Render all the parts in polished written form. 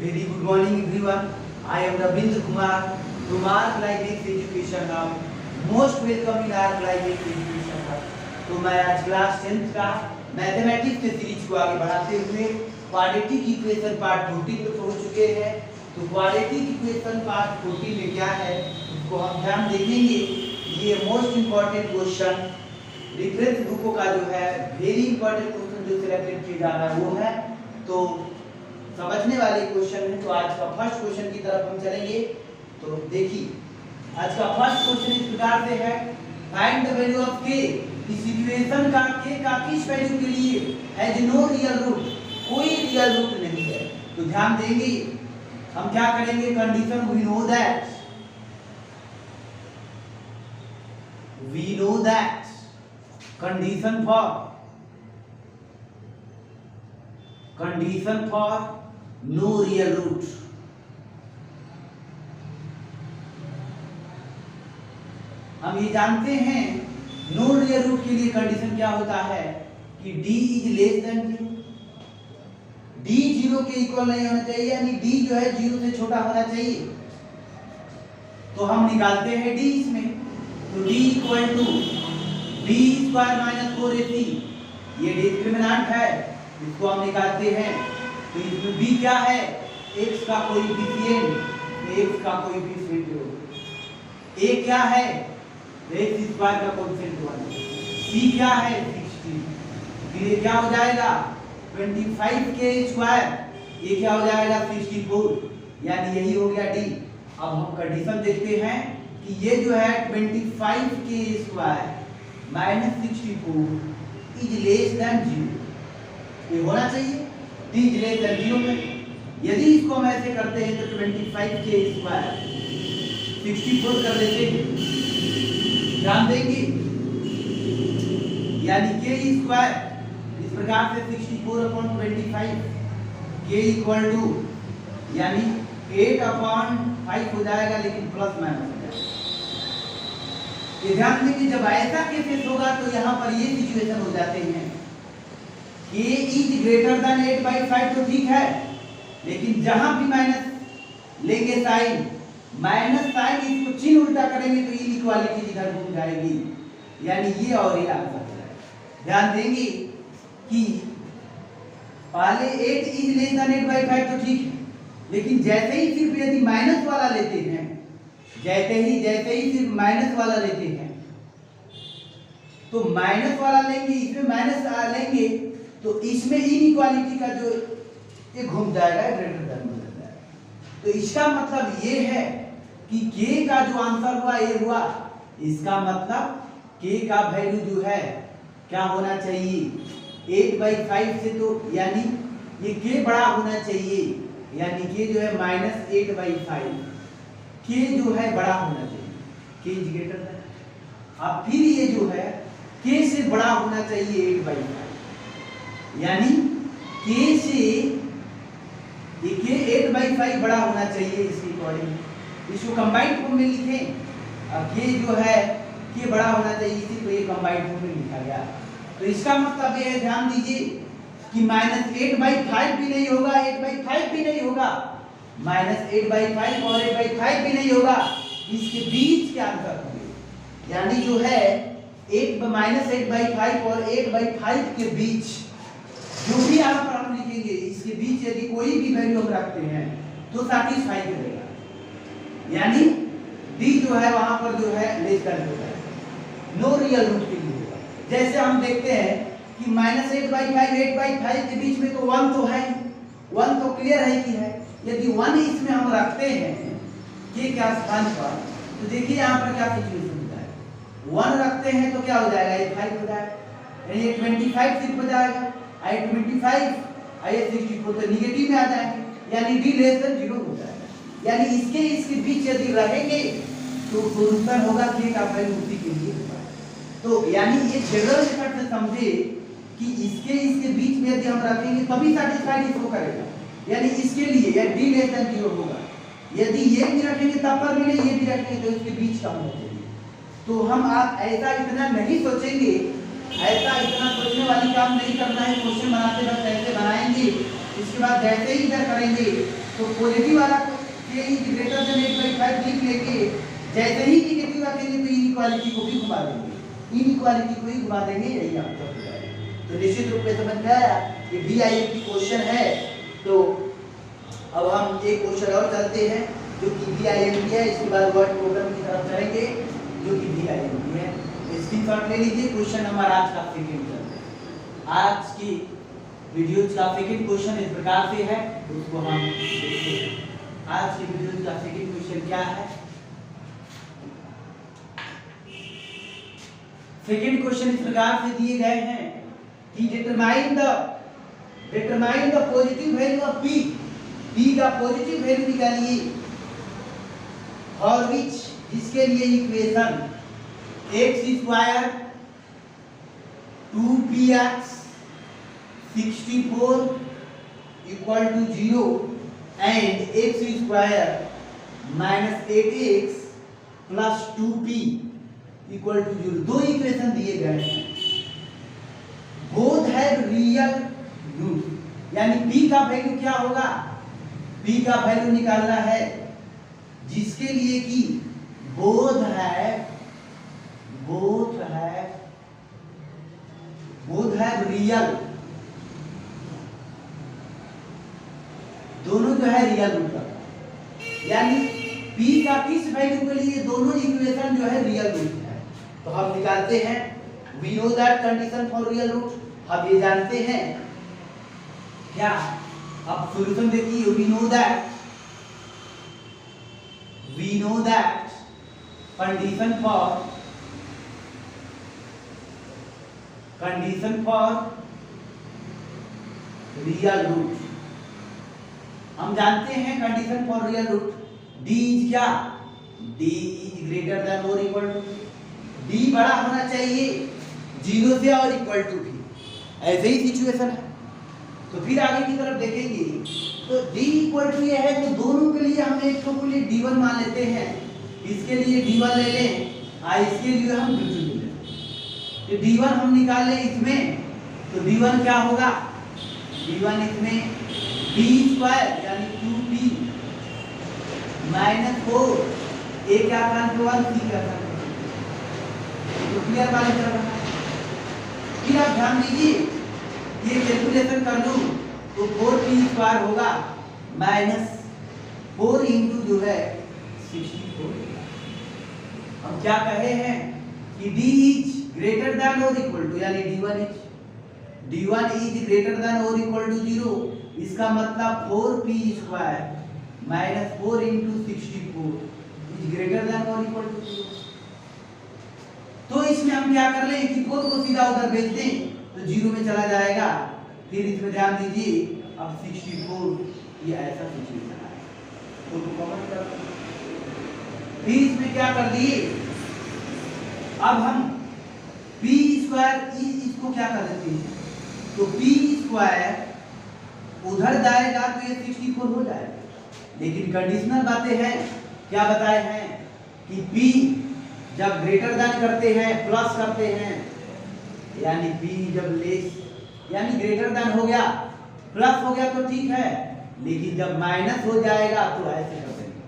Very good morning everyone. I am Ravindra Kumar from our Climax Education Hub. Most welcome in our Climax Education Hub. तो मैं आज class 10th का mathematics के series को आगे बढ़ाते हुए क्वाड्रेटिक इक्वेशन पार्ट 14 पे पहुंच चुके हैं। तो क्वाड्रेटिक इक्वेशन पार्ट 14 में क्या है उसको हम ध्यान देखेंगे। ये मोस्ट इम्पोर्टेंट क्वेश्चन रेफरेंस बुकों का जो है वेरी इंपॉर्टेंट क्वेश्चन जो सिलेक्टेड किया जा रहा है वो है, तो समझने वाले क्वेश्चन है। तो आज का फर्स्ट क्वेश्चन की तरफ हम चलेंगे। तो देखिए आज का फर्स्ट क्वेश्चन इस प्रकार से है, फाइंड द वैल्यू ऑफ के। इस इक्वेशन का के का किस वैल्यू के लिए हैज नो रियल रूट, कोई रियल रूट नहीं है। तो ध्यान देंगे हम क्या करेंगे, condition we know that condition for no real root. हम ये जानते हैं नो रियल रूट के लिए कंडीशन क्या होता है कि d is less than 0, d 0 के इक्वल नहीं होना चाहिए, यानी d जो है 0 से छोटा होना चाहिए। तो हम निकालते हैं d इसमें, तो d equal to b square minus 4ac, ये डिस्क्रिमिनेंट है, इसको हम निकालते हैं। तो इसमें b क्या है, x का कोएफिशिएंट, x का कोएफिशिएंट a क्या है, x स्क्वायर का कोएफिशिएंट 1, c क्या है 60, फिर ये क्या हो जाएगा 25 के स्क्वायर, ये क्या हो जाएगा 64, यानी यही हो गया d। अब हम कंडीशन देखते हैं कि ये जो है 25 के square minus 64 is less than 0, ये होना चाहिए d इज लेस देन 0 में। यदि इसको हम ऐसे करते हैं तो 25 के स्क्वायर 64 कर देते हैं, ध्यान देंगे, यानी के स्क्वायर इस प्रकार से 64/25 के इक्वल टू यानी 8/5 हो जाएगा, लेकिन प्लस माइनस हो जाएगा। ये ध्यान दें कि जब ऐसा केसेस होगा तो यहाँ पर ये सिचुएशन हो जाते हैं k इज ग्रेटर देन 8/5 तो ठीक है, लेकिन जहां भी माइनस लेंगे साइन, माइनस साइन इसको चिन्ह उल्टा करेंगे तो इनइक्वालिटी इधर घूम जाएगी, यानी ये और ये आंसर है। ध्यान देंगे कि पहले 8 इज लेस देन 8/5 तो ठीक है, लेकिन जैसे ही सिर्फ यदि माइनस वाला लेते हैं, जैसे ही सिर्फ माइनस वाला लेते हैं, तो माइनस वाला लेंगे, इसमें माइनस लेंगे तो इसमें इनइक्वालिटी का जो ये घूम जाएगा, ग्रेटर देन हो जाएगा। तो इसका मतलब ये है कि k का जो आंसर हुआ ये हुआ, इसका मतलब k का वैल्यू जो है क्या होना चाहिए 8/5 से, तो यानी ये k बड़ा होना चाहिए, यानी k जो है -8/5, k जो है बड़ा होना चाहिए, k इज ग्रेटर देन। अब फिर ये जो है k से बड़ा होना चाहिए 8/5, यानी k से ये k 8/5 बड़ा होना चाहिए इसके अकॉर्डिंग। इसको कंबाइंड फॉर्म में लिखें, k जो है k बड़ा होना चाहिए, इसी को ये कंबाइंड फॉर्म में लिखा गया। तो इसका मतलब ये है, ध्यान दीजिए कि -8/5 भी नहीं होगा, 8/5 भी नहीं होगा, -8/5 और 8/5 भी नहीं होगा, इसके बीच के आंसर होंगे, यानी जो है -8/5 और 8/5 के बीच जो भी यहाँ पर हम लिखेंगे, इसके बीच यदि कोई भी वैल्यू हम रखते हैं तो सेटिस्फाई करेगा, यानी d जो है वहां पर जो है लेस देन होगा, नो रियल रूट के लिए होगा। जैसे हम देखते हैं कि -8/5 8/5 के बीच में तो 1 तो है, 1 तो क्लियर है कि है, यदि 1 इसमें हम रखते हैं के क्या स्थान पर, तो देखिए यहाँ पर क्या सिचुएशन होता है, 1 रखते हैं तो क्या हो जाएगा, ये 5 हो जाएगा, यानी ये 25 सिर्फ हो जाएगा, आई 25 आई 64 तो निगेटिव में आ जाएंगे, यानी d लेस देन 0 हो जाएगा, यानी इसके बीच यदि रहेंगे तो उत्तर होगा k का वैल्यू उसी के लिए होगा। तो यानी ये जनरल मेथड से समझे कि इसके बीच में यदि हम रखेंगे तभी सैटिस्फाइड इसको करेगा, यानी इसके लिए या d लेस देन 0 होगा, यदि ये भी रखेंगे तब पर भी नहीं, ये भी रखेंगे तो इसके बीच का होना चाहिए। तो हम आप ऐसा इतना नहीं सोचेंगे, ऐसा इतना सोचने वाली काम नहीं करना है। क्वेश्चन बनाते वक्त ऐसे बनाएंगे, इसके बाद जैसे ही इधर करेंगे तो पॉजिटिव वाला को के इज ग्रेटर देन 8/5 लिख लेके जैसे ही नेगेटिव रखेंगे तो इनइक्वालिटी को भी घुमा देंगे, इनइक्वालिटी को ही घुमा देंगे, यही आपका हो जाएगा। तो निश्चित रूप से समझ में आया कि VIMP क्वेश्चन है। तो अब हम एक क्वेश्चन और चलते हैं जो कि VIMP है, इसके बाद वर्ड प्रॉब्लम की तरफ जाएंगे जो कि VIMP है। स्क्रीनशॉट ले लीजिए। क्वेश्चन नंबर आज का सेकंड चलते हैं। आज की वीडियो का सेकंड क्वेश्चन इस प्रकार से है, उसको हम देखते हैं। आज की वीडियो का सेकंड क्वेश्चन क्या है? सेकंड क्वेश्चन इस प्रकार से दिए गए हैं कि determine the positive value of p, p का पॉजिटिव वैल्यू निकालिए फॉर विच, जिसके लिए equation x² 2px 64 equal to 0 and x² minus 8x plus 2p equal to 0, दो इक्वेशन दिए गए हैं। बोथ हैव रियल रूट, यानी p का वैल्यू क्या होगा? p का वैल्यू निकालना है जिसके लिए कि बोथ हैव रियल, दोनों जो है रियल रूट का, यानी p का किस वैल्यू के लिए दोनों इक्वेशन जो है रियल रूट है। तो हम निकालते हैं, we know that condition for real root, हम ये जानते हैं क्या? अब सॉल्यूशन देखिए, we know that condition for real root, हम जानते हैं condition for real root d is क्या? d इज ग्रेटर देन और इक्वल टू, d बड़ा होना चाहिए 0 से और इक्वल टू भी, ऐसे ही सिचुएशन है। तो फिर आगे की तरफ देखेंगे तो d इक्वल टू ये है, तो दोनों के लिए हम एक को लिए d1 मान लेते हैं, इसके लिए d1 ले लें, इसके लिए हम d2 ले लें। तो d1 हम निकाल लें इसमें, तो d1 क्या होगा? d1 इसमें d² यानी 2p माइनस 4, a क्या था? 1, c क्या था? तो क्लियर वाले तरफ। फिर आप ध्यान दीजिए, ये कैलकुलेशन कर लूं तो 4p² होगा माइनस 4 इंटू जो है 64। हम क्या कहे हैं कि d इज ग्रेटर देन और इक्वल टू, यानी d1 इज ग्रेटर देन और इक्वल टू 0, इसका मतलब 4p² minus 4 into 64 is greater than और इक्वल टू 0। तो इसमें हम क्या कर लें कि 4 को सीधा उधर भेज दें तो 0 में चला जाएगा। फिर इसमें ध्यान दीजिए, अब 64 ये ऐसा सिचुएशन आएगा, तो कॉमन कर, फिर इसमें क्या कर दिए, अब हम p² इसको क्या कर देते हैं, तो p² उधर जाएगा तो ये 64 हो जाएगा। लेकिन कंडीशनल बातें हैं, क्या बताए हैं कि p जब ग्रेटर देन करते हैं, प्लस करते हैं, यानी p जब लेस यानी ग्रेटर देन हो गया, प्लस हो गया तो ठीक है, लेकिन जब माइनस हो जाएगा तो ऐसे कर देंगे।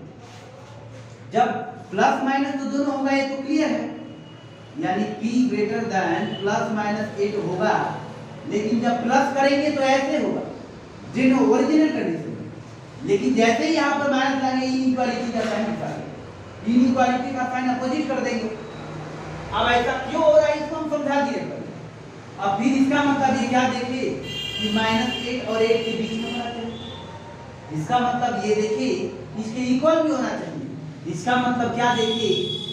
जब प्लस माइनस तो दोनों होगा, ये तो क्लियर है, यानी p greater than plus minus 8 होगा, लेकिन जब प्लस करेंगे तो ऐसे होगा जिन ओरिजिनल कंडीशन में। लेकिन जैसे ही यहाँ पर माइनस लाएंगे, इनइक्वालिटी का साइन निकालेंगे, इनइक्वालिटी का साइन अपोजिट कर देंगे। अब ऐसा क्यों हो रहा है इसको हम समझा दिए। अब फिर इसका मतलब ये क्या देखिए कि -8 और 8 के बीच में होना चाहिए, इसका मतलब ये देखिए इसके इक्वल भी होना चाहिए। इसका मतलब क्या देखिए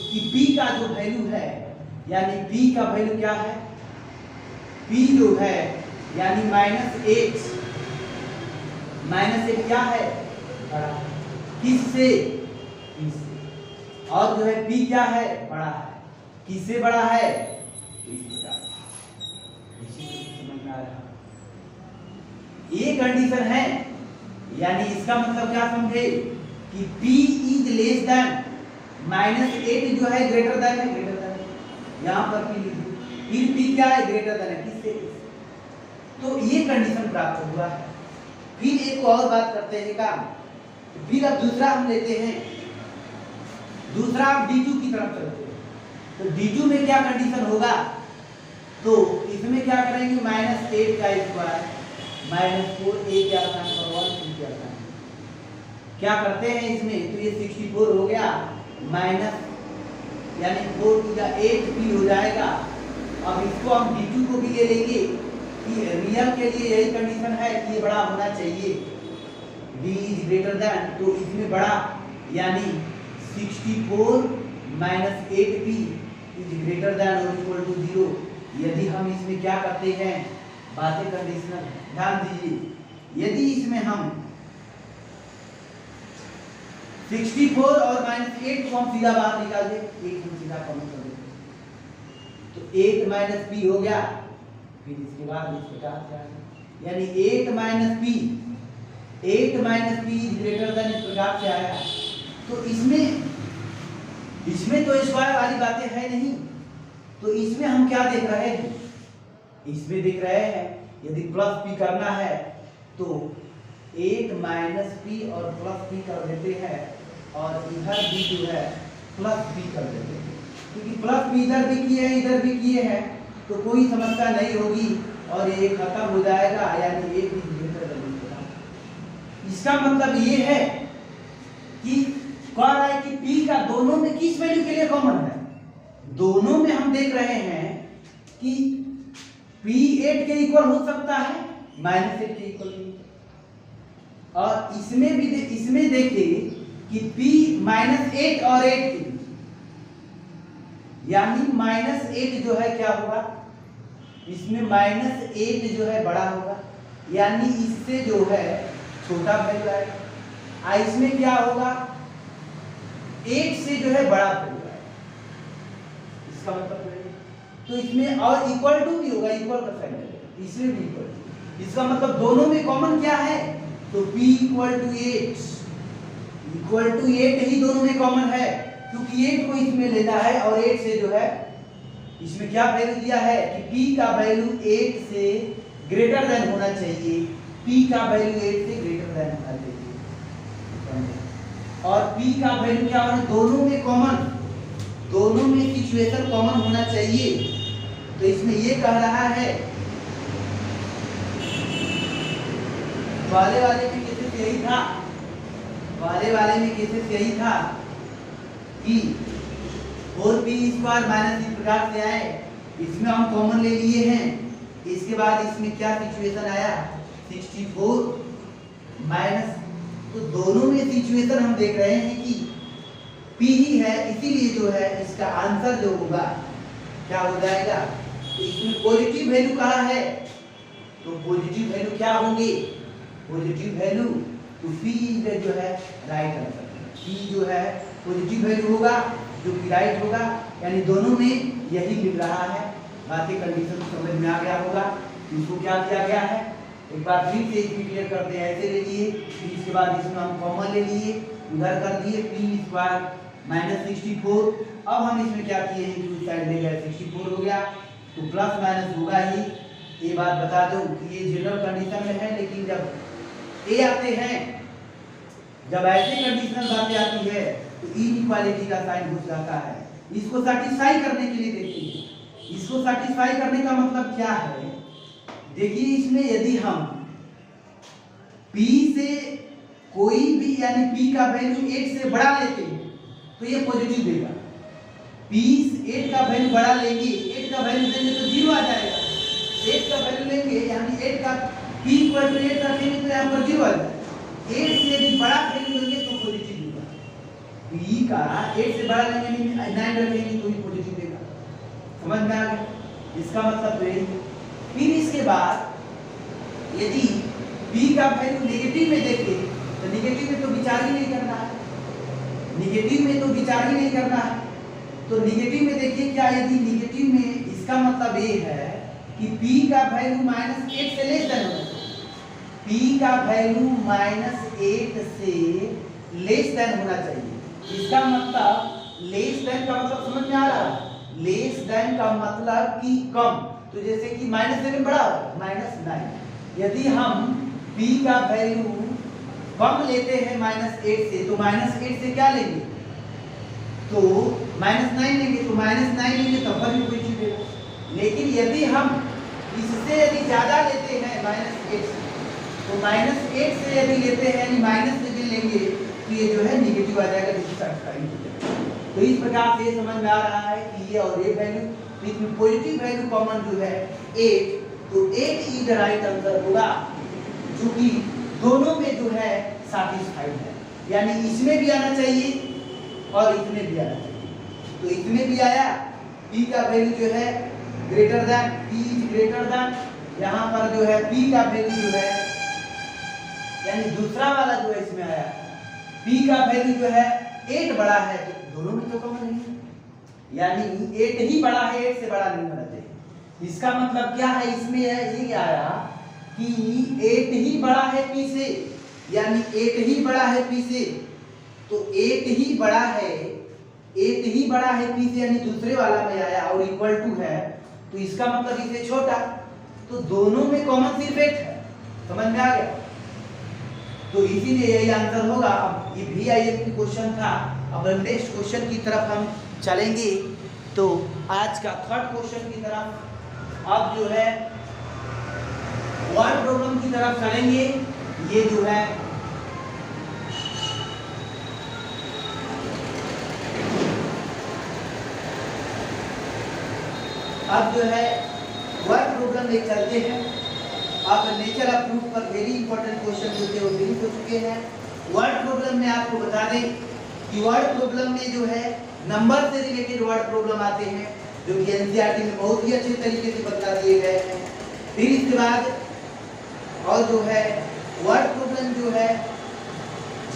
कि p का जो वैल्यू है, यानी p का वैल्यू क्या है, p जो है यानी -8 क्या है, बड़ा, किससे, p से, और जो है p क्या है, बड़ा है, किससे बड़ा है, ये कंडीशन है। यानी इसका मतलब क्या समझे कि p इज लेस देन -8 जो है ग्रेटर देन है, ग्रेटर देन, यहाँ पर p लिख दो, फिर p क्या है, ग्रेटर देन है, किससे, तो ये कंडीशन प्राप्त हुआ है। फिर एक और बात करते हैं काम फिर अब दूसरा हम लेते हैं, दूसरा आप D2 की तरफ चलते हैं। तो D2 में क्या कंडीशन होगा, तो इसमें क्या करेंगे, -8 का स्क्वायर -4 क्या साइन और 1 क्या साइन, क्या करते हैं इसमें, तो ये 64 हो गया माइनस यानी 4 टू द 8p हो जाएगा। अब इसको हम D2 को भी ले लेंगे कि रियल के लिए यही कंडीशन है कि ये बड़ा होना चाहिए, b इज ग्रेटर देन, तो इसमें बड़ा यानी 64 minus 8p is greater than और इक्वल टू 0। यदि हम इसमें क्या करते हैं, बातें कंडीशनल, ध्यान दीजिए, यदि इसमें हम 64 और -8 को हम सीधा बाहर निकाल दे, 1 हम सीधा कॉमन कर देते, तो 8 माइनस p हो गया, फिर इसके बाद इस प्रकार से आएगा यानी 8 minus p is greater then, इस प्रकार से आया। तो इसमें तो स्क्वायर वाली बातें है नहीं, तो इसमें हम क्या देख रहे हैं, इसमें देख रहे हैं यदि प्लस p करना है तो 8 माइनस p और प्लस p कर देते हैं और इधर भी जो है प्लस p कर देते हैं, क्योंकि प्लस p इधर भी किए हैं इधर भी किए हैं तो कोई समस्या नहीं होगी और ये खत्म हो जाएगा, यानी एक भी इसका मतलब ये है कि कह रहा है कि p का दोनों में किस वैल्यू के लिए कॉमन है, दोनों में हम देख रहे हैं कि p 8 के इक्वल हो सकता है, -8 के इक्वल नहीं, और इसमें देखिए कि p -8 और 8 के बीच, यानी -8 जो है क्या होगा, इसमें -8 जो है बड़ा होगा, यानी इससे जो है छोटा वैल्यू आएगा, इसमें क्या होगा 8 से जो है बड़ा वैल्यू आएगा, इसका मतलब है तो इसमें और इक्वल टू भी होगा, इक्वल का साइन है, इसमें भी इक्वल, इसका मतलब दोनों में कॉमन क्या है, तो p इक्वल टू 8 ही दोनों में कॉमन है, क्योंकि 8 को इसमें लेना है और 8 से जो है इसमें क्या वैल्यू दिया है कि p का वैल्यू 8 से ग्रेटर देन होना चाहिए, p का वैल्यू 8 से ग्रेटर देन होना चाहिए, और p का वैल्यू क्या होना, दोनों में कॉमन, दोनों में सिचुएशन कॉमन होना चाहिए। तो इसमें ये कह रहा है वाले में केसेस यही था, वाले में केसेस यही था कि 4p स्क्वायर माइनस इस प्रकार से आए, इसमें हम कॉमन ले लिए हैं, इसके बाद इसमें क्या सिचुएशन आया 64 माइनस, तो दोनों में सिचुएशन हम देख रहे हैं कि p ही है, इसीलिए जो है इसका आंसर जो होगा क्या हो जाएगा, तो इसमें पॉजिटिव वैल्यू कहा है, तो पॉजिटिव वैल्यू क्या होंगे, पॉजिटिव वैल्यू, तो p जो है राइट आंसर, p जो है पॉजिटिव वैल्यू होगा जो कि राइट होगा, यानी दोनों में यही मिल रहा है। बाकी कंडीशन समझ में आ गया होगा, इसको क्या किया गया है, एक बार फिर से इसको क्लियर करते हैं, ऐसे ले लिए, फिर इसके बाद इसमें हम कॉमन ले लिए, उधर कर दिए p स्क्वायर -64, अब हम इसमें क्या किए हैं कि साइड ले गए 64 हो गया, तो प्लस माइनस होगा ही, ये बात बता दूं कि ये जनरल कंडीशन में है, लेकिन जब ए आते हैं, जब ऐसे कंडीशनल बातें आती है तो इनइक्वालिटी का साइन घुस जाता है, इसको सैटिस्फाई करने के लिए देखिए, इसको सैटिस्फाई करने का मतलब क्या है, देखिए इसमें यदि हम p से कोई भी यानी p का वैल्यू 8 से बड़ा लेते हैं तो ये पॉजिटिव देगा, p 8 का वैल्यू बड़ा लेंगे, 8 का वैल्यू देंगे तो 0 आ जाएगा, 8 का वैल्यू लेंगे यानी 8 का p इक्वल टू 8 रखेंगे तो यहाँ पर 0 आ जाएगा, 8 से यदि बड़ा वैल्यू लेंगे तो पॉजिटिव देगा, p का 8 से बड़ा लेंगे 9 रखेंगे तो ही पॉजिटिव देगा, समझ में आ गया, इसका मतलब तो यही। फिर इसके बाद यदि p का वैल्यू नेगेटिव में देखें तो नेगेटिव में तो विचार ही नहीं करना है, नेगेटिव में तो विचार ही नहीं करना है, तो नेगेटिव में देखिए क्या, यदि नेगेटिव में इसका मतलब ये है कि p का वैल्यू -8 से लेस देन होना चाहिए, p का वैल्यू -8 से लेस देन होना चाहिए, इसका मतलब लेस देन का मतलब समझ में आ रहा है, लेस देन का मतलब कि कम, तो जैसे कि -7 बड़ा हो -9, यदि हम p का वैल्यू कम लेते हैं -8 से, तो -8 से क्या लेंगे, तो -9 लेंगे, तो -9 लेंगे तब पर भी कोई चीज देगा। लेकिन यदि हम इससे यदि ज्यादा लेते हैं -8 से, तो -8 से यदि लेते हैं यानी माइनस से लेंगे तो ये जो है निगेटिव आ जाएगा, तो इस प्रकार से समझ में आ रहा है कि ये और ये वैल्यू, इसमें पॉजिटिव वैल्यू कॉमन जो है 8, तो 8 इज द राइट आंसर होगा, जो कि दोनों में जो है सैटिस्फाइड है, यानी इसमें भी आना चाहिए और इसमें भी आना चाहिए। तो इसमें भी आया, p का वैल्यू जो है greater than, p is greater then, यहाँ पर जो है p का वैल्यू जो है यानी दूसरा वाला जो है इसमें आया, p का वैल्यू जो है 8 बड़ा है, तो दोनों में तो कॉमन नहीं है, यानी 8 ही बड़ा है, 8 से बड़ा नहीं होना चाहिए। इसका मतलब क्या है, इसमें है ये आया कि 8 ही बड़ा है p से, यानी 8 ही बड़ा है p से, तो 8 ही बड़ा है, 8 ही बड़ा है p से, यानी दूसरे वाला में आया और इक्वल टू है, तो इसका मतलब इससे छोटा, तो दोनों में कॉमन सिर्फ 8 है। समझ में आ गया, तो इसीलिए यही आंसर होगा। अब ये VIMP क्वेश्चन था, अब नेक्स्ट क्वेश्चन की तरफ हम चलेंगे, तो आज का थर्ड क्वेश्चन की तरफ अब जो है वर्ड प्रॉब्लम की तरफ चलेंगे। ये जो है अब जो है वर्ड प्रॉब्लम ले चलते हैं। अब नेचर ऑफ फ्रूट पर वेरी इंपॉर्टेंट क्वेश्चन जो थे वो फिनिश हो चुके हैं। वर्ड प्रॉब्लम में आपको बता दें कि वर्ड प्रॉब्लम में जो है नंबर से रिलेटेड वर्ड प्रॉब्लम आते हैं, जो कि एनसीईआरटी में बहुत ही अच्छे तरीके से बता दिए गए हैं। फिर इसके बाद और जो है वर्ड प्रॉब्लम जो है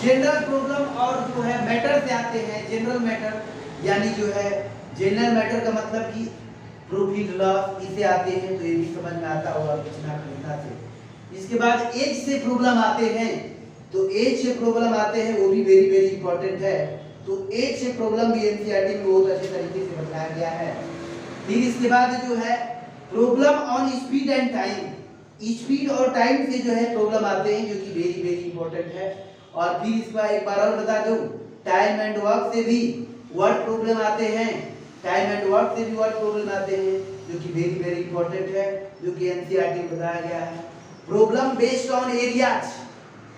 जनरल प्रॉब्लम और जो है मैटर से आते हैं। जनरल मैटर यानी जो है जनरल मैटर का मतलब कि प्रॉफिट लॉस इसे आते हैं, तो ये भी समझ में आता होगा कुछ ना खरीदना से। इसके बाद एज से प्रॉब्लम आते हैं, तो एज से प्रॉब्लम आते हैं, वो भी वेरी वेरी इंपॉर्टेंट है। तो एज से प्रॉब्लम भी एनसीईआरटी में बहुत अच्छे तरीके से बताया गया है। फिर इसके बाद जो है problem on speed and time, speed और टाइम से जो है प्रॉब्लम आते हैं, जो कि वेरी वेरी इंपॉर्टेंट है। और फिर इसका एक बार और बता दूं, टाइम एंड वर्क से भी वर्ड प्रॉब्लम आते हैं, टाइम एंड वर्क से भी वर्ड प्रॉब्लम आते हैं, जो कि वेरी वेरी इंपॉर्टेंट है, जो कि एनसीईआरटी में बताया गया है। Problem based on areas,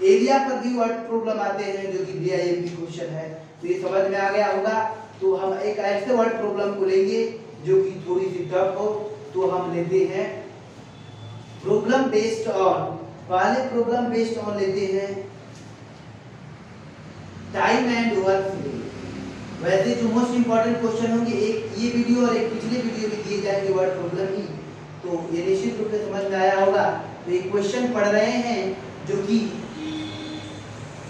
area पर भी वर्ड प्रॉब्लम आते हैं, जो कि VIMP क्वेश्चन है। तो ये समझ में आ गया होगा। तो हम एक ऐसे वर्ड प्रॉब्लम को लेंगे जो कि थोड़ी सी टफ हो, तो हम लेते हैं प्रॉब्लम बेस्ड ऑन, पहले प्रॉब्लम बेस्ड ऑन लेते हैं टाइम एंड वर्क से। वैसे जो मोस्ट इंपॉर्टेंट क्वेश्चन होंगे, एक ये वीडियो और एक पिछले वीडियो में दिए जाएंगे वर्ड प्रॉब्लम ही, तो ये निश्चित रूप से समझ में आया होगा। तो एक क्वेश्चन पढ़ रहे हैं जो कि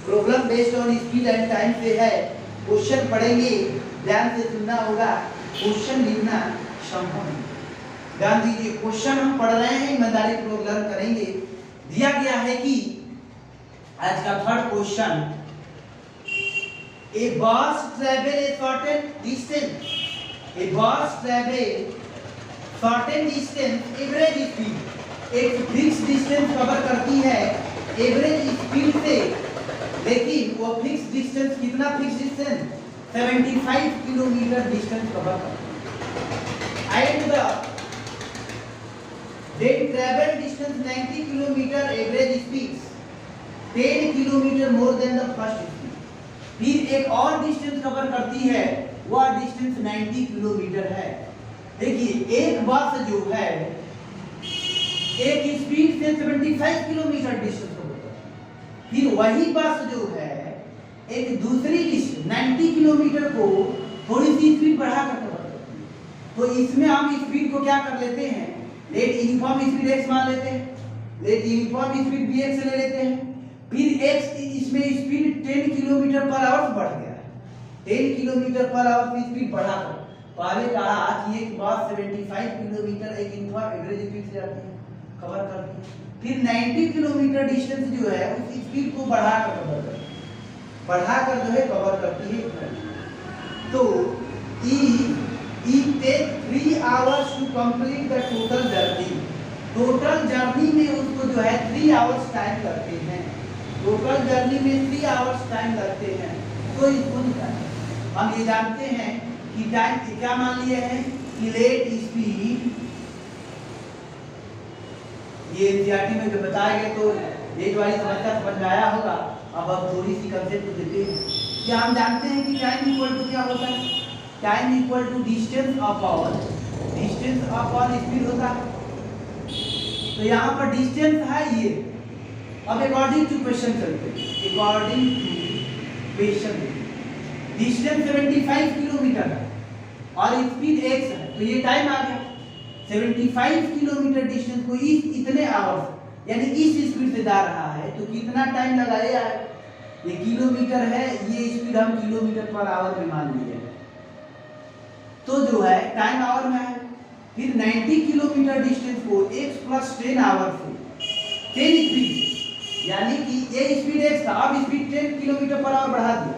problem based on speed and time से है। क्वेश्चन पढ़ेंगे, ध्यान से सुनना होगा, क्वेश्चन लिखना संभव नहीं। ध्यान दीजिए, क्वेश्चन हम पढ़ रहे हैं, ईमानदारी पूर्वक लर्न करेंगे। दिया गया है कि आज का third question, a bus travel a certain distance, a bus travel certain distance average speed, एक फिक्स डिस्टेंस कवर करती है एवरेज स्पीड से, लेकिन वो फिक्स डिस्टेंस कितना, fix distance 75 kilometre distance cover करती है। And the then travel distance 90 kilometer, average speed 10 kilometer more than the first speed। फिर एक और डिस्टेंस कवर करती है, वह डिस्टेंस 90 किलोमीटर है। देखिए एक बस जो है एक स्पीड से 75 किलोमीटर डिस्टेंस कवर करती है, फिर वही बस जो है एक दूसरी डिस्टेंस 90 किलोमीटर को थोड़ी सी स्पीड बढ़ाकर कवर करती है। तो इसमें हम स्पीड को क्या कर लेते हैं, लेट यूनिफॉर्म स्पीड x मान लेते हैं, लेट यूनिफॉर्म स्पीड bx ले लेते हैं। फिर x इसमें स्पीड 10 किलोमीटर पर आवर बढ़ गया है, 10 किलोमीटर पर आवर की स्पीड बढ़ाकर पहले कहा कि एक बस 75 किलोमीटर एक यूनिफॉर्म एवरेज स्पीड से आती है, कवर करती है। फिर 90 किलोमीटर डिस्टेंस जो है उस स्पीड को बढ़ाकर कवर करती है, बढ़ाकर जो है कवर करती है। तो it take 3 hours to complete the total journey, total journey में उसको जो है 3 आवर्स टाइम लगते हैं। टोटल जर्नी में 3 आवर्स टाइम लगते हैं, तो इसको निकालें। हम ये जानते हैं कि टाइम क्या मान लिए हैं कि लेट स्पीड, ये एनसीईआरटी में जो बताया गया, तो ये वाली समस्या समझ में आया होगा। अब थोड़ी सी कंसेप्ट देते हैं। क्या हम जानते हैं कि टाइम इक्वल टू क्या होता है? Time equal to distance upon speed होता है। तो यहाँ पर डिस्टेंस है ये। अब अकॉर्डिंग टू क्वेश्चन चलते हैं। According to question distance 75 kilometre है और स्पीड x है, तो ये टाइम आ गया। 75 किलोमीटर डिस्टेंस को इतने आवर्स यानी इस स्पीड से जा रहा है, तो कितना टाइम लगाया है? ये किलोमीटर है, ये स्पीड हम किलोमीटर पर आवर में मान लिए, तो जो है टाइम आवर में है। फिर 90 किलोमीटर डिस्टेंस को x प्लस 10 आवर से 10 स्पीड, यानी कि ये स्पीड x था, अब स्पीड 10 किलोमीटर पर आवर बढ़ा दिया।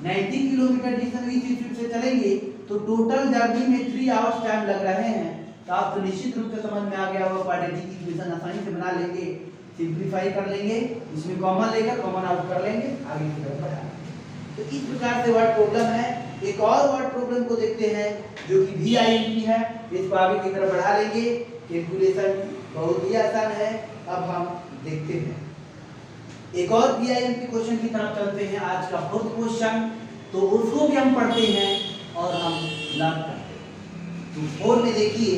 90 किलोमीटर डिस्टेंस इस स्पीड से चलेंगे तो टोटल जर्नी में 3 आवर्स टाइम लग रहे हैं। तो आप तो निश्चित रूप से समझ में आ गया होगा, क्वाड्रेटिक इक्वेशन आसानी से बना लेंगे, सिंपलीफाई कर लेंगे, इसमें कॉमन लेकर कॉमन आउट कर लेंगे, आगे की तरफ बढ़ाएंगे। तो इस प्रकार से वर्ड प्रॉब्लम है। एक और वर्ड प्रॉब्लम को देखते हैं जो कि VIMP है, इसको आगे की तरफ बढ़ा लेंगे। कैलकुलेशन बहुत ही आसान है, अब हम देखते हैं। एक और VIMP क्वेश्चन की तरफ चलते हैं, आज का फोर्थ क्वेश्चन, तो उसको भी हम पढ़ते हैं और हम लर्न करते हैं। तो फोर में देखिए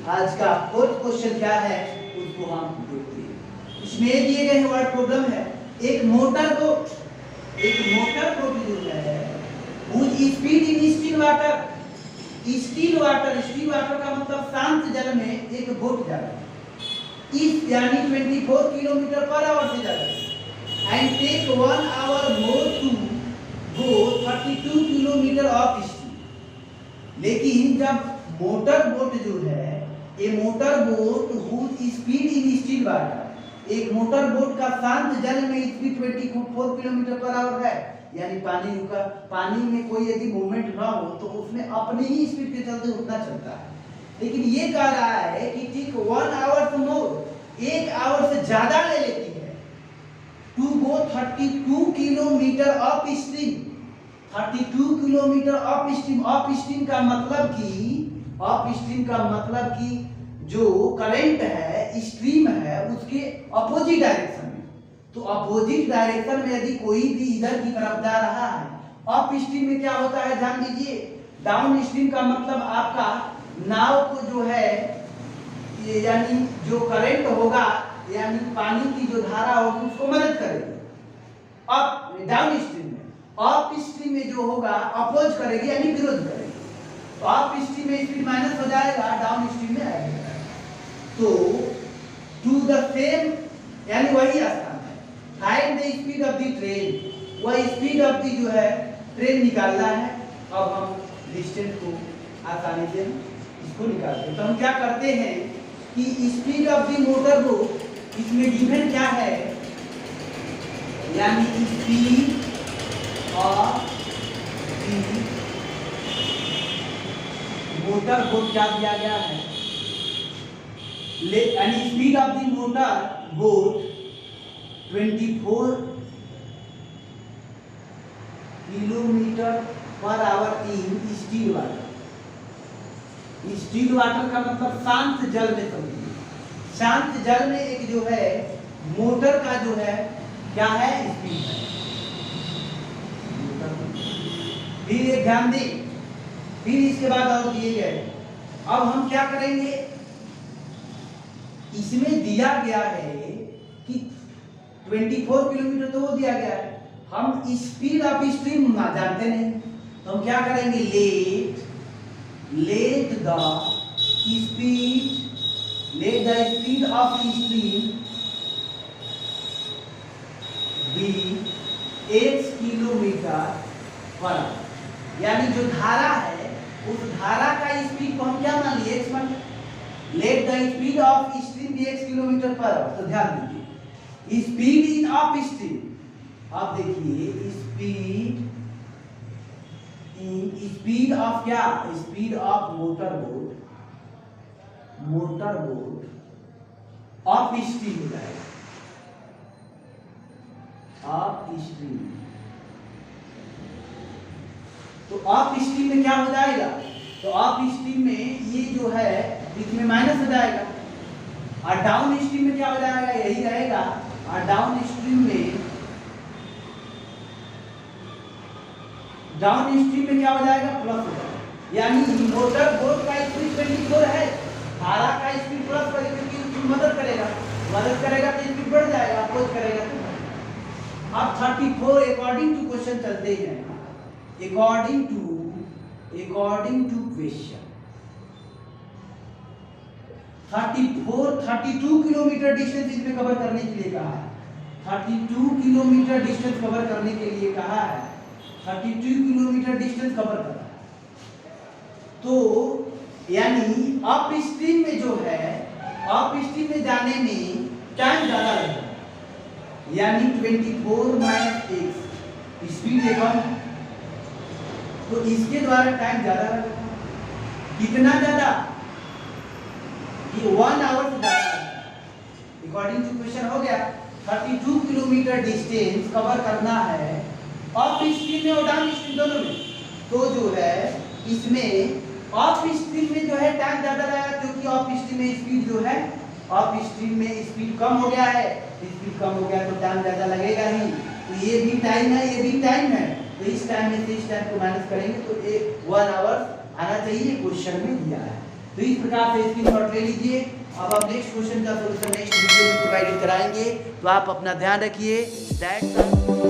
आज का फोर्थ क्वेश्चन क्या है, उसको हम देखते हैं। इसमें दिए गए वर्ड प्रॉब्लम है, एक मोटर बोट जो है whose speed in still water, still water का मतलब शांत जल में एक बोट जा रहा है, इस यानी 24 किलोमीटर पर आवर से जा रहा है, and take 1 hour more to go 32 kilometre of speed. लेकिन जब मोटर बोट जो है, ये motor boat whose speed in still water, एक मोटर बोट का शांत जल में स्पीड 24 किलोमीटर पर आवर है, यानी पानी में कोई यदि मूवमेंट ना हो तो उसमें अपनी ही स्पीड के चलते उतना चलता है। लेकिन ये कह रहा है कि ठीक 1 आवर मोर, 1 आवर से ज्यादा ले लेती है, to go 32 kilometre up stream. 32 kilometre up stream का मतलब कि जो करंट है, स्ट्रीम है, उसके अपोजिट डायरेक्शन में। तो अपोजिट डायरेक्शन में यदि कोई भी इधर की तरफ जा रहा है, अप स्ट्रीम में क्या होता है ध्यान दीजिए, डाउन स्ट्रीम का मतलब आपका नाव को जो है, यानी जो करंट होगा, यानी पानी की जो धारा होगी उसको मदद करेगी। अप डाउन स्ट्रीम में, अप स्ट्रीम में जो होगा अपोज करेगी, यानी विरोध करेगी। तो अप स्ट्रीम में स्पीड माइनस हो जाएगा, डाउन स्ट्रीम में आएगा। तो टू द सेम, यानी वही स्थान है, find the speed of the train, वह स्पीड ऑफ द जो है ट्रेन निकालना है। अब हम डिस्टेंस को आसानी से इसको निकालते हैं। तो हम क्या करते हैं कि speed of the motor boat, इसमें गिवन क्या है, यानी speed of the motor boat क्या दिया गया है, यानी speed of the motor boat 24 kilometre per our in still water. Still water का मतलब शांत जल में चलती है। शांत जल में एक जो है मोटर का जो है क्या है, स्पीड है। फिर एक ध्यान दें, फिर इसके बाद और दिए गए। अब हम क्या करेंगे, इसमें दिया गया है कि 24 किलोमीटर तो वो दिया गया है, हम स्पीड ऑफ स्ट्रीम जानते नहीं, तो हम क्या करेंगे, let the speed of stream be x kilometre per hour. यानी जो धारा है, उस धारा का स्पीड को हम क्या मान लिए, x मान। Let the speed of stream be x kilometre per hour. तो ध्यान दीजिए, स्पीड इन ऑफ स्ट्रीम, आप देखिए स्पीड ऑफ क्या, speed of motor boat of stream हो जाएगा। Up stream. तो अप स्ट्रीम में क्या हो जाएगा, तो अप स्ट्रीम में ये जो है इसमें माइनस हो जाएगा, और डाउन स्ट्रीम में क्या हो जाएगा, यही रहेगा, और डाउन स्ट्रीम में क्या हो जाएगा, प्लस हो जाएगा। यानी मोटर बोट का स्पीड 24 है, धारा का स्पीड प्लस करेगा क्योंकि मदद करेगा तो स्पीड बढ़ जाएगा, अपोज करेगा तो। अब 34 अकॉर्डिंग टू क्वेश्चन चलते हैं, according to question 32 kilometre distance इसमें कवर करने के लिए कहा है, 32 किलोमीटर डिस्टेंस कवर करने के लिए कहा है, 32 किलोमीटर डिस्टेंस कवर करना है। तो यानी अप स्ट्रीम में जो है, अप स्ट्रीम में जाने में टाइम ज्यादा लगेगा, यानी 24 - x स्पीड है कम, तो इसके द्वारा टाइम ज्यादा लगेगा। कितना ज्यादा, ये 1 आवर से ज्यादा लगेगा। अकॉर्डिंग टू क्वेश्चन हो गया, 32 किलोमीटर डिस्टेंस कवर करना है अप स्ट्रीम में और डाउन स्ट्रीम दोनों में। तो जो है इसमें अप स्ट्रीम में जो है टाइम ज्यादा लगेगा, क्योंकि अप स्ट्रीम में स्पीड जो है, अप स्ट्रीम में स्पीड कम हो गया है, स्पीड कम हो गया तो टाइम ज्यादा लगेगा ही। तो ये भी टाइम है, ये भी टाइम है, तो इस टाइम में से इस टाइम को माइनस करेंगे तो 1 आवर आना चाहिए, क्वेश्चन में दिया है। तो इस प्रकार से स्क्रीनशॉट ले लीजिए। अब आप नेक्स्ट क्वेश्चन का सॉल्यूशन नेक्स्ट वीडियो में प्रोवाइड कराएंगे, तो आप अपना ध्यान रखिए। दैट्स